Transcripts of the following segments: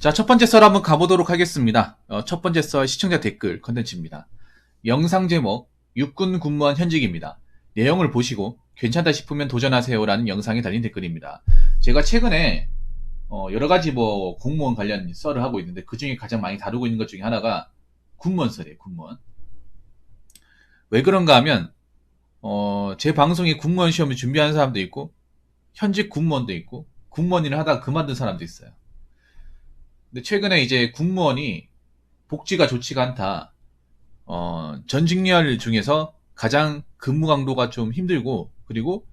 자, 첫 번째 썰 한번 가보도록 하겠습니다. 첫 번째 썰 시청자 댓글 컨텐츠입니다. 영상 제목, 육군 군무원 현직입니다. 내용을 보시고 괜찮다 싶으면 도전하세요라는 영상에 달린 댓글입니다. 제가 최근에 여러 가지 공무원 관련 썰을 하고 있는데 그 중에 가장 많이 다루고 있는 것 중에 하나가 군무원 썰이에요. 군무원. 왜 그런가 하면 제 방송에 군무원 시험을 준비하는 사람도 있고 현직 군무원도 있고 군무원 일을 하다가 그만둔 사람도 있어요. 근데 최근에 이제 군무원이 복지가 좋지가 않다. 전 직렬 중에서 가장 근무 강도가 좀 힘들고, 그리고,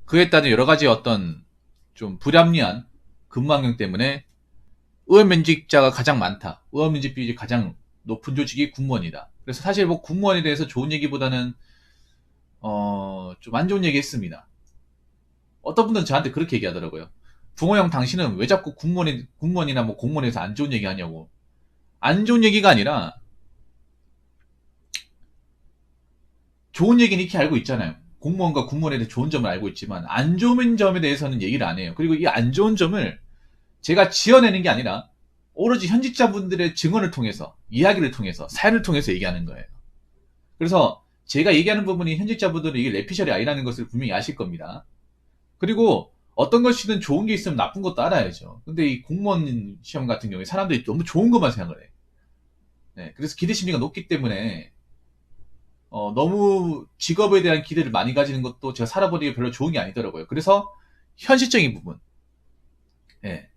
그에 따른 여러 가지 어떤 좀 불합리한 근무 환경 때문에 의원면직자가 가장 많다. 의원면직 비율이 가장 높은 조직이 군무원이다. 그래서 사실 군무원에 대해서 좋은 얘기보다는, 좀 안 좋은 얘기 했습니다. 어떤 분들은 저한테 그렇게 얘기하더라고요. 붕어형 당신은 왜 자꾸 군무원이나 공무원에서 안 좋은 얘기 하냐고. 안 좋은 얘기가 아니라 좋은 얘기는 이렇게 알고 있잖아요. 공무원과 군무원에 대해 좋은 점을 알고 있지만 안 좋은 점에 대해서는 얘기를 안 해요. 그리고 이 안 좋은 점을 제가 지어내는 게 아니라 오로지 현직자분들의 증언을 통해서, 이야기를 통해서, 사연을 통해서 얘기하는 거예요. 그래서 제가 얘기하는 부분이 현직자분들은 이게 레피셜이 아니라는 것을 분명히 아실 겁니다. 그리고 어떤 것이든 좋은 게 있으면 나쁜 것도 알아야죠. 근데 이 공무원 시험 같은 경우에 사람들이 너무 좋은 것만 생각을 해. 네, 그래서 기대심리가 높기 때문에 너무 직업에 대한 기대를 많이 가지는 것도 제가 살아보기에 별로 좋은 게 아니더라고요. 그래서 현실적인 부분, 예,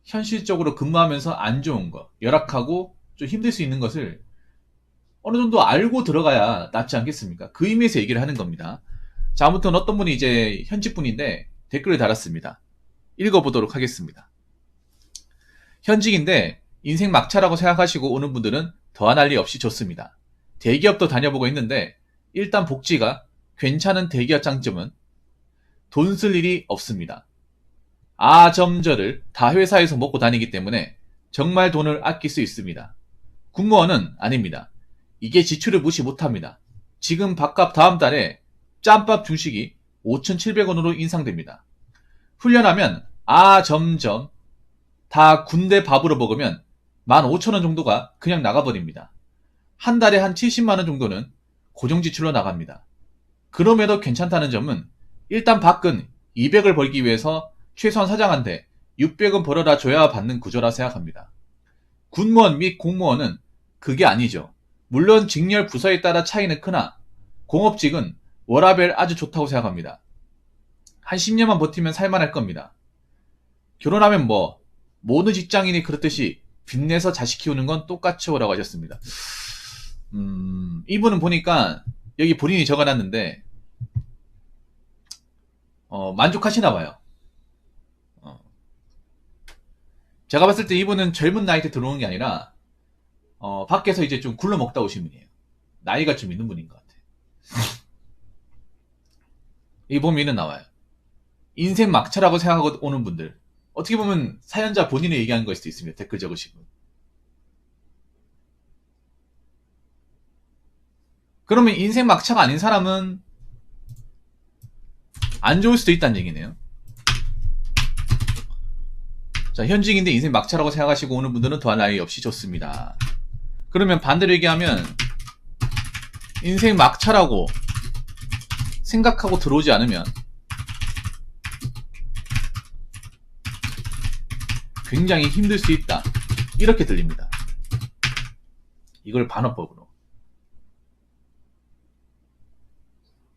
현실적으로 근무하면서 안 좋은 거, 열악하고 좀 힘들 수 있는 것을 어느 정도 알고 들어가야 낫지 않겠습니까? 그 의미에서 얘기를 하는 겁니다. 자, 아무튼 어떤 분이 이제 현직 분인데 댓글을 달았습니다. 읽어보도록 하겠습니다. 현직인데 인생 막차라고 생각하시고 오는 분들은 더한 할 리 없이 좋습니다. 대기업도 다녀보고 했는데 일단 복지가 괜찮은 대기업 장점은 돈 쓸 일이 없습니다. 아점저를 다 회사에서 먹고 다니기 때문에 정말 돈을 아낄 수 있습니다. 군무원은 아닙니다. 이게 지출을 무시 못합니다. 지금 밥값 다음 달에 짬밥 중식이 5,700원으로 인상됩니다. 훈련하면 아점점 다 군대 밥으로 먹으면 15,000원 정도가 그냥 나가버립니다. 한 달에 한 70만원 정도는 고정지출로 나갑니다. 그럼에도 괜찮다는 점은 일단 밖은 200을 벌기 위해서 최소한 사장한테 600은 벌어다 줘야 받는 구조라 생각합니다. 군무원 및 공무원은 그게 아니죠. 물론 직렬 부서에 따라 차이는 크나 공업직은 워라밸 아주 좋다고 생각합니다. 한 10년만 버티면 살만할 겁니다. 결혼하면 모든 직장인이 그렇듯이 빚내서 자식 키우는 건 똑같죠 라고 하셨습니다. 이분은 보니까 여기 본인이 적어놨는데 만족하시나 봐요. 제가 봤을 때 이분은 젊은 나이 때 들어오는 게 아니라 밖에서 이제 좀 굴러 먹다 오신 분이에요. 나이가 좀 있는 분인 것 같아요. 이 보면은 나와요. 인생 막차라고 생각하고 오는 분들, 어떻게 보면 사연자 본인이 얘기하는 걸 수도 있습니다. 댓글 적으시고. 그러면 인생 막차가 아닌 사람은 안 좋을 수도 있다는 얘기네요. 자, 현직인데 인생 막차라고 생각하시고 오는 분들은 더할 나위 없이 좋습니다. 그러면 반대로 얘기하면 인생 막차라고 생각하고 들어오지 않으면 굉장히 힘들 수 있다. 이렇게 들립니다. 이걸 반어법으로.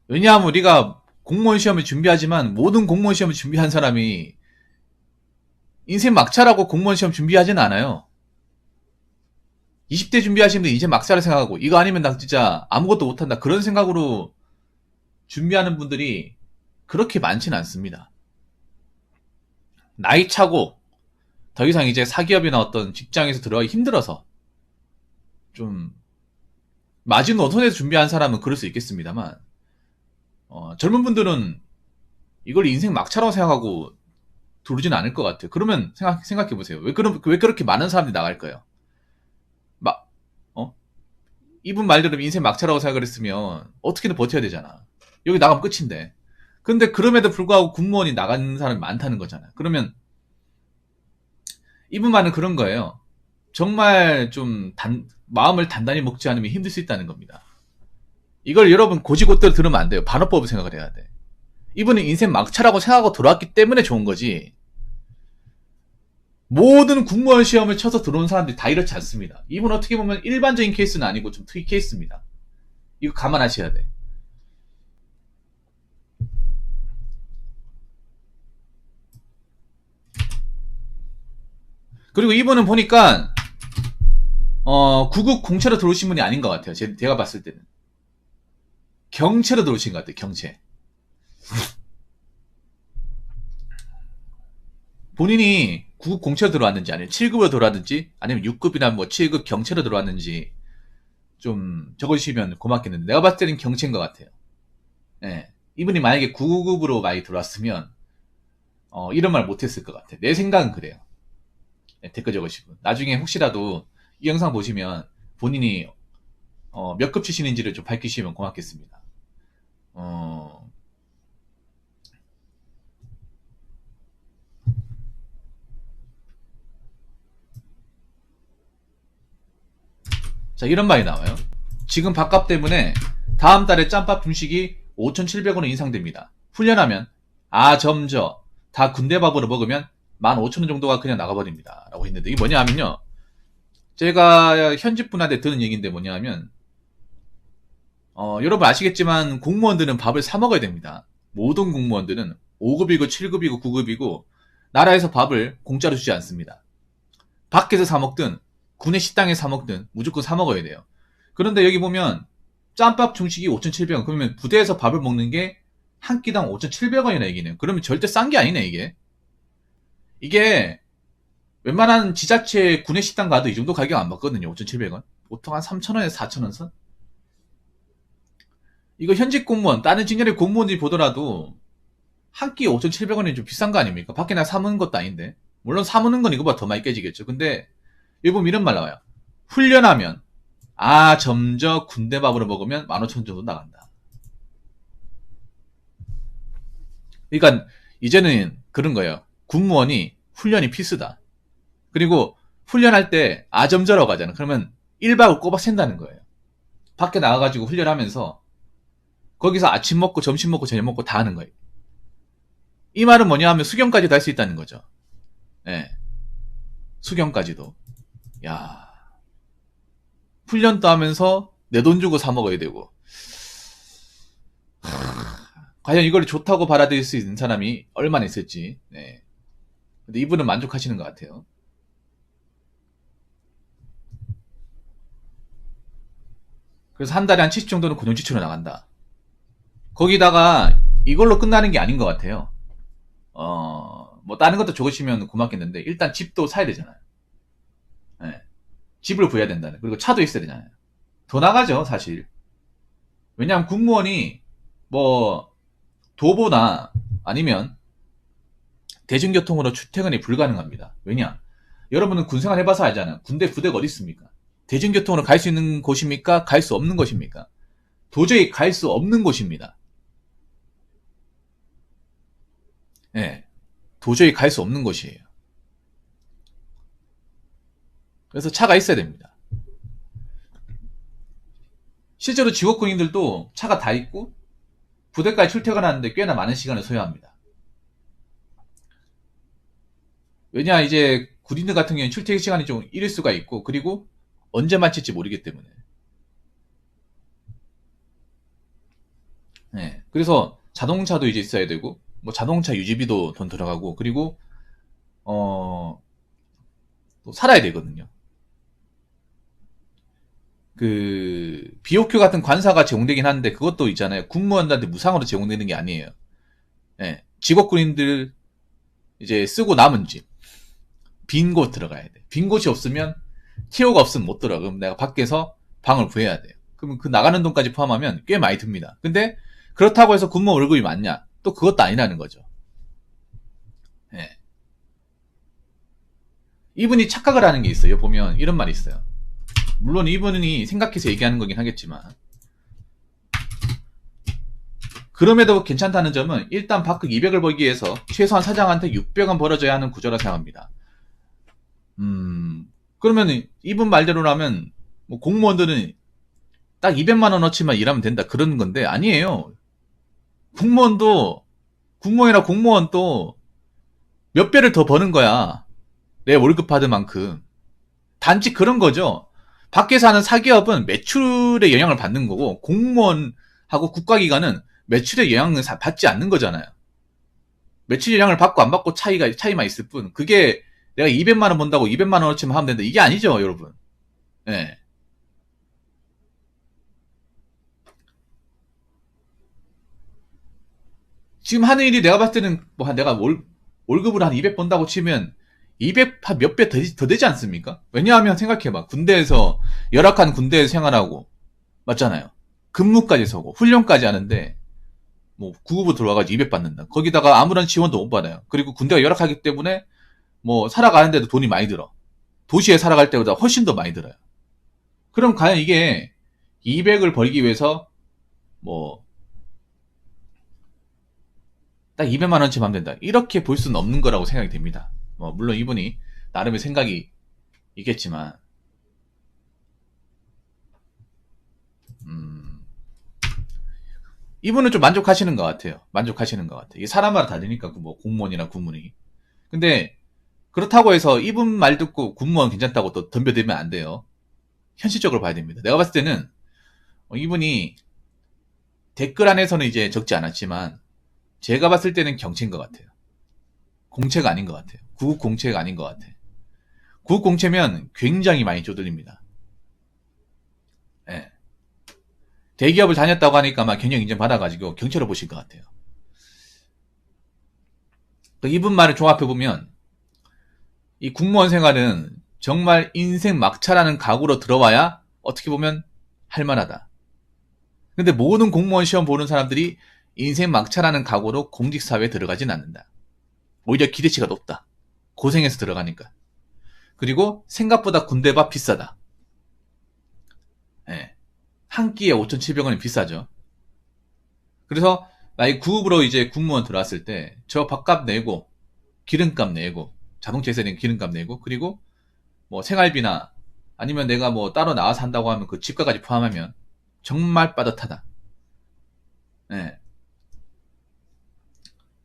왜냐하면 우리가 공무원 시험을 준비하지만 모든 공무원 시험을 준비한 사람이 인생 막차라고 공무원 시험 준비하진 않아요. 20대 준비하시는 분들 인생 막차를 생각하고 이거 아니면 나 진짜 아무것도 못한다 그런 생각으로 준비하는 분들이 그렇게 많지는 않습니다. 나이 차고 더 이상 이제 사기업이나 어떤 직장에서 들어가기 힘들어서 좀 마지노선에서 준비한 사람은 그럴 수 있겠습니다만 젊은 분들은 이걸 인생 막차라고 생각하고 들어오지는 않을 것 같아요. 그러면 생각해보세요. 왜 그렇게 많은 사람들이 나갈까요? 이분 말대로 인생 막차라고 생각을 했으면 어떻게든 버텨야 되잖아. 여기 나가면 끝인데. 근데 그럼에도 불구하고 군무원이 나가는 사람이 많다는 거잖아요. 그러면 이분 말은 그런 거예요. 정말 좀 마음을 단단히 먹지 않으면 힘들 수 있다는 겁니다. 이걸 여러분 고지고대로 들으면 안 돼요. 반어법을 생각을 해야 돼. 이분은 인생 막차라고 생각하고 돌아왔기 때문에 좋은 거지. 모든 공무원 시험을 쳐서 들어온 사람들이 다 이렇지 않습니다. 이분 어떻게 보면 일반적인 케이스는 아니고 좀 특이 케이스입니다. 이거 감안하셔야 돼. 그리고 이분은 보니까 구급 공채로 들어오신 분이 아닌 것 같아요. 제가 봤을 때는 경채로 들어오신 것 같아요. 경채. 본인이 9급 공채로 들어왔는지 아니면 7급으로 들어왔는지 아니면 6급이나 뭐 7급 경채로 들어왔는지 좀 적어주시면 고맙겠는데 내가 봤을 때는 경채인 것 같아요. 네. 이분이 만약에 9급으로 많이 들어왔으면 이런 말 못했을 것 같아. 내 생각은 그래요. 네, 댓글 적으시고 나중에 혹시라도 이 영상 보시면 본인이 몇 급 출신인지를 좀 밝히시면 고맙겠습니다. 자, 이런 말이 나와요. 지금 밥값 때문에 다음 달에 짬밥 중식이 5,700원은 인상됩니다. 훈련하면 점저 다 군대밥으로 먹으면 15,000원 정도가 그냥 나가버립니다. 라고 했는데 이게 뭐냐 하면요. 제가 현직 분한테 드는 얘기인데 뭐냐 하면 여러분 아시겠지만 공무원들은 밥을 사 먹어야 됩니다. 모든 공무원들은 5급이고 7급이고 9급이고 나라에서 밥을 공짜로 주지 않습니다. 밖에서 사 먹든 군의 식당에 사 먹든 무조건 사 먹어야 돼요. 그런데 여기 보면 짬밥 중식이 5,700원. 그러면 부대에서 밥을 먹는 게 한 끼당 5,700원이나 얘기네요. 그러면 절대 싼 게 아니네 이게. 이게 웬만한 지자체 군의 식당 가도 이 정도 가격 안 받거든요. 5,700원. 보통 한 3,000원에서 4,000원 선? 이거 현직 공무원, 다른 직렬의 공무원들이 보더라도 한 끼에 5,700원이 좀 비싼 거 아닙니까? 밖에 나 사먹는 것도 아닌데. 물론 사먹는 건 이거보다 더 많이 깨지겠죠. 근데 여기 보면 이런 말 나와요. 훈련하면 점저 군대밥으로 먹으면 15,000원 정도 나간다. 그러니까 이제는 그런 거예요. 군무원이 훈련이 필수다. 그리고 훈련할 때 점저라고 하잖아. 그러면 1박을 꼬박 샌다는 거예요. 밖에 나가가지고 훈련하면서 거기서 아침 먹고 점심 먹고 저녁 먹고 다 하는 거예요. 이 말은 뭐냐 하면 수경까지도 할 수 있다는 거죠. 예. 수경까지도. 야, 훈련도 하면서 내 돈 주고 사 먹어야 되고. 과연 이걸 좋다고 받아들일 수 있는 사람이 얼마나 있을지. 네. 근데 이분은 만족하시는 것 같아요. 그래서 한 달에 한 70 정도는 고정지출로 나간다. 거기다가 이걸로 끝나는 게 아닌 것 같아요. 뭐 다른 것도 적으시면 고맙겠는데 일단 집도 사야 되잖아요. 네. 집을 구해야 된다는. 그리고 차도 있어야 되잖아요. 더 나가죠 사실. 왜냐하면 군무원이 뭐 도보나 아니면 대중교통으로 출퇴근이 불가능합니다. 왜냐? 여러분은 군생활 해봐서 알잖아요. 군대 부대가 어디 있습니까? 대중교통으로 갈 수 있는 곳입니까? 갈 수 없는 곳입니까? 도저히 갈 수 없는 곳입니다. 네, 도저히 갈 수 없는 곳이에요. 그래서 차가 있어야 됩니다. 실제로 직업군인들도 차가 다 있고 부대까지 출퇴근하는데 꽤나 많은 시간을 소요합니다. 왜냐 이제 군인들 같은 경우는 출퇴근 시간이 좀 이를 수가 있고 그리고 언제 마칠지 모르기 때문에. 네, 그래서 자동차도 이제 있어야 되고 뭐 자동차 유지비도 돈 들어가고 그리고 또 살아야 되거든요. 그 BOQ 같은 관사가 제공되긴 하는데 그것도 있잖아요. 군무원들한테 무상으로 제공되는 게 아니에요. 네, 직업군인들 이제 쓰고 남은 집 빈 곳 들어가야 돼. 빈 곳이 없으면 티오가 없으면 못 들어가. 그럼 내가 밖에서 방을 구해야 돼요. 그러면 그 나가는 돈까지 포함하면 꽤 많이 듭니다. 근데 그렇다고 해서 군무원 월급이 많냐? 또 그것도 아니라는 거죠. 네. 이분이 착각을 하는 게 있어요. 보면 이런 말이 있어요. 물론 이분이 생각해서 얘기하는 거긴 하겠지만 그럼에도 괜찮다는 점은 일단 박극 200을 벌기 위해서 최소한 사장한테 600원 벌어져야 하는 구조라 생각합니다. 그러면 이분 말대로라면 뭐 공무원들은 딱 200만 원어치만 일하면 된다 그런 건데 아니에요. 공무원도 공무원이나 공무원도 몇 배를 더 버는 거야. 내 월급 받은 만큼. 단지 그런 거죠. 밖에서 하는 사기업은 매출에 영향을 받는 거고 공무원하고 국가기관은 매출에 영향을 받지 않는 거잖아요. 매출 영향을 받고 안 받고 차이만 있을 뿐. 그게 내가 200만 원 번다고 200만 원어치만 하면 된다. 이게 아니죠, 여러분. 예. 지금 하는 일이 내가 봤을 때는 내가 월급을 한 200 번다고 치면 200 한 몇 배 더 되지 않습니까? 왜냐하면 생각해봐. 군대에서 열악한 군대에서 생활하고 맞잖아요. 근무까지 서고 훈련까지 하는데 뭐 구급으로 들어와가지고 200 받는다. 거기다가 아무런 지원도 못 받아요. 그리고 군대가 열악하기 때문에 뭐 살아가는데도 돈이 많이 들어. 도시에 살아갈 때보다 훨씬 더 많이 들어요. 그럼 과연 이게 200을 벌기 위해서 뭐 딱 200만 원치 하면 된다. 이렇게 볼 수는 없는 거라고 생각이 됩니다. 물론 이분이 나름의 생각이 있겠지만, 이분은 좀 만족하시는 것 같아요. 만족하시는 것 같아요. 이게 사람마다 다르니까, 뭐, 공무원이나 군무원이. 근데, 그렇다고 해서 이분 말 듣고 군무원 괜찮다고 또 덤벼들면 안 돼요. 현실적으로 봐야 됩니다. 내가 봤을 때는, 이분이 댓글 안에서는 이제 적지 않았지만, 제가 봤을 때는 경체인 것 같아요. 공채가 아닌 것 같아요. 구급 공채가 아닌 것 같아요. 구급 공채면 굉장히 많이 쪼들립니다. 예. 대기업을 다녔다고 하니까 막 경력 인증 받아가지고 경찰을 보실 것 같아요. 이분 말을 종합해보면 이 공무원 생활은 정말 인생 막차라는 각오로 들어와야 어떻게 보면 할만하다. 근데 모든 공무원 시험 보는 사람들이 인생 막차라는 각오로 공직사회에 들어가진 않는다. 오히려 기대치가 높다. 고생해서 들어가니까. 그리고 생각보다 군대밥 비싸다. 예. 한 끼에 5,700원이 비싸죠. 그래서 나이 구급으로 이제 군무원 들어왔을 때 저 밥값 내고 기름값 내고 자동차에서 낸 기름값 내고 그리고 뭐 생활비나 아니면 내가 뭐 따로 나와서 한다고 하면 그 집가까지 포함하면 정말 빠듯하다. 예.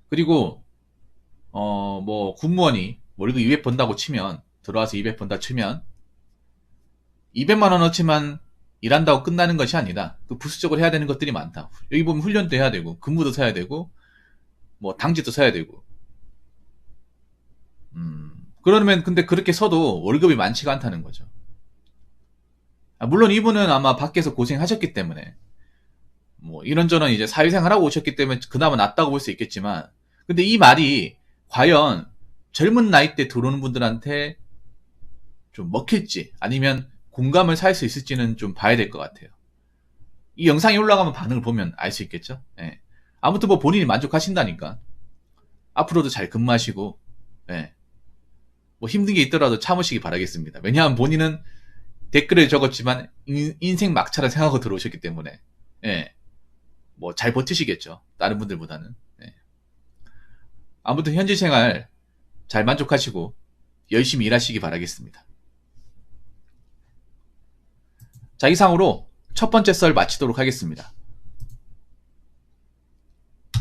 그리고 뭐 군무원이 월급 200 번다고 치면 들어와서 200 번다 치면 200만 원어치만 일한다고 끝나는 것이 아니다. 그 부수적으로 해야 되는 것들이 많다. 여기 보면 훈련도 해야 되고 근무도 서야 되고 뭐 당직도 서야 되고 그러면 근데 그렇게 서도 월급이 많지가 않다는 거죠. 물론 이분은 아마 밖에서 고생하셨기 때문에 뭐 이런저런 이제 사회생활하고 오셨기 때문에 그나마 낫다고 볼 수 있겠지만 근데 이 말이 과연 젊은 나이 때 들어오는 분들한테 좀 먹힐지 아니면 공감을 살 수 있을지는 좀 봐야 될 것 같아요. 이 영상이 올라가면 반응을 보면 알 수 있겠죠. 예. 아무튼 뭐 본인이 만족하신다니까 앞으로도 잘 근무하시고 예. 뭐 힘든 게 있더라도 참으시기 바라겠습니다. 왜냐하면 본인은 댓글에 적었지만 인생 막차를 생각하고 들어오셨기 때문에 예. 뭐 잘 버티시겠죠. 다른 분들보다는. 예. 아무튼 현지 생활 잘 만족하시고 열심히 일하시기 바라겠습니다. 자, 이상으로 첫 번째 썰 마치도록 하겠습니다.